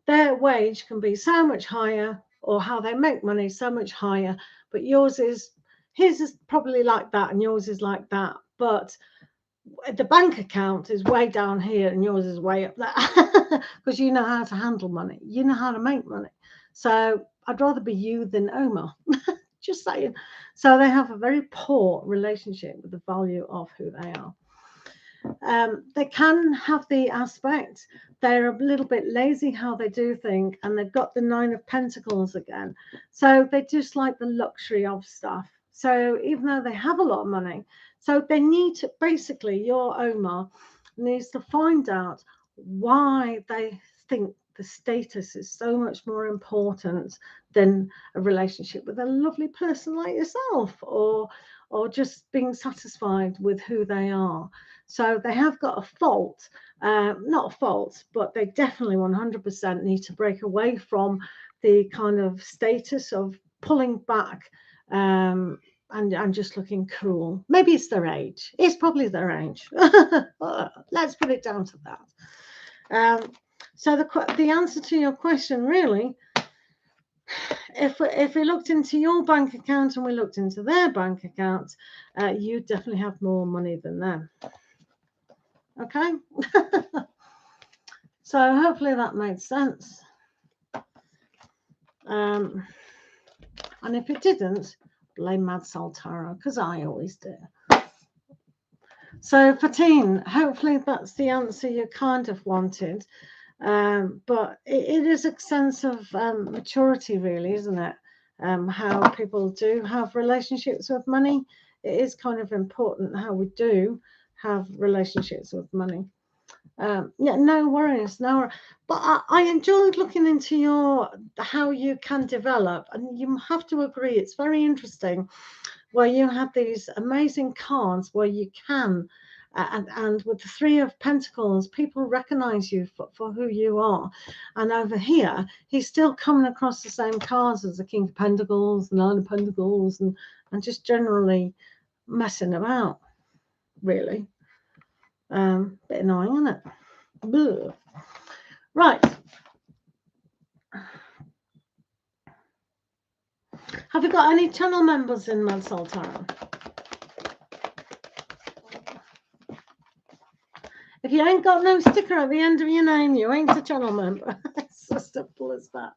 their wage can be so much higher, or how they make money so much higher, but his is probably like that and yours is like that, but the bank account is way down here and yours is way up there, because you know how to handle money, you know how to make money. So I'd rather be you than Omar. Just saying. So they have a very poor relationship with the value of who they are. They can have the aspect, they're a little bit lazy how they do things, and they've got the 9 of Pentacles again. So they just like the luxury of stuff. So even though they have a lot of money, so they need to, basically, your Omar needs to find out why they think the status is so much more important than a relationship with a lovely person like yourself, or just being satisfied with who they are. So they have got a fault, not a fault, but they definitely 100% need to break away from the kind of status of pulling back and just looking cool. Maybe it's their age. It's probably their age. Let's put it down to that. So the answer to your question, really, if we looked into your bank account and we looked into their bank account, you definitely have more money than them. Okay. So hopefully that made sense. And if it didn't, blame Mad Soul Tarot, because I always do. So Fatine, hopefully that's the answer you kind of wanted. But it is a sense of maturity, really, isn't it? How people do have relationships with money. It is kind of important how we do have relationships with money. Yeah, no worries, no. But I enjoyed looking into how you can develop, and you have to agree, it's very interesting where you had these amazing cards where you can, and with the Three of Pentacles, people recognize you for who you are. And over here, he's still coming across the same cards as the King of Pentacles, Nine of Pentacles, and just generally messing about, really. Bit annoying, isn't it? Bleh. Right. Have you got any channel members in Mad Soul Tarot? If you ain't got no sticker at the end of your name, you ain't a channel member. It's as simple as that.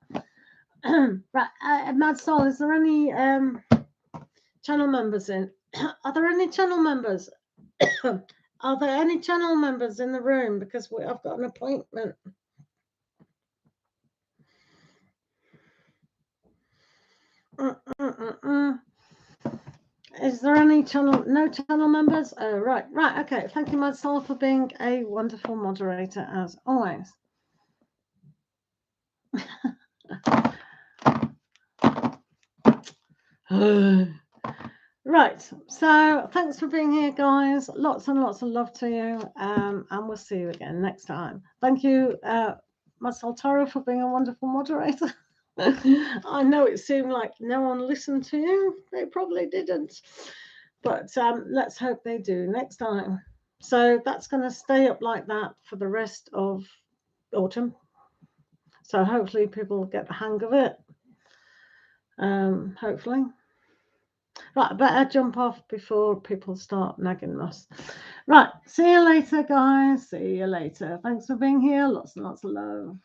Right, Mad Soul, is there any channel members in? Are there any channel members? Are there any channel members in the room? Because I've got an appointment. Is there any no channel members? Oh, right, okay. Thank you, Mad Soul, for being a wonderful moderator as always. Right, so thanks for being here, guys. Lots and lots of love to you, and we'll see you again next time. Thank you, Mad Soul Tarot, for being a wonderful moderator. I know it seemed like no one listened to you. They probably didn't, but let's hope they do next time. So that's going to stay up like that for the rest of autumn. So hopefully people get the hang of it. Hopefully. Right, I better jump off before people start nagging us. Right, see you later, guys. See you later. Thanks for being here. Lots and lots of love.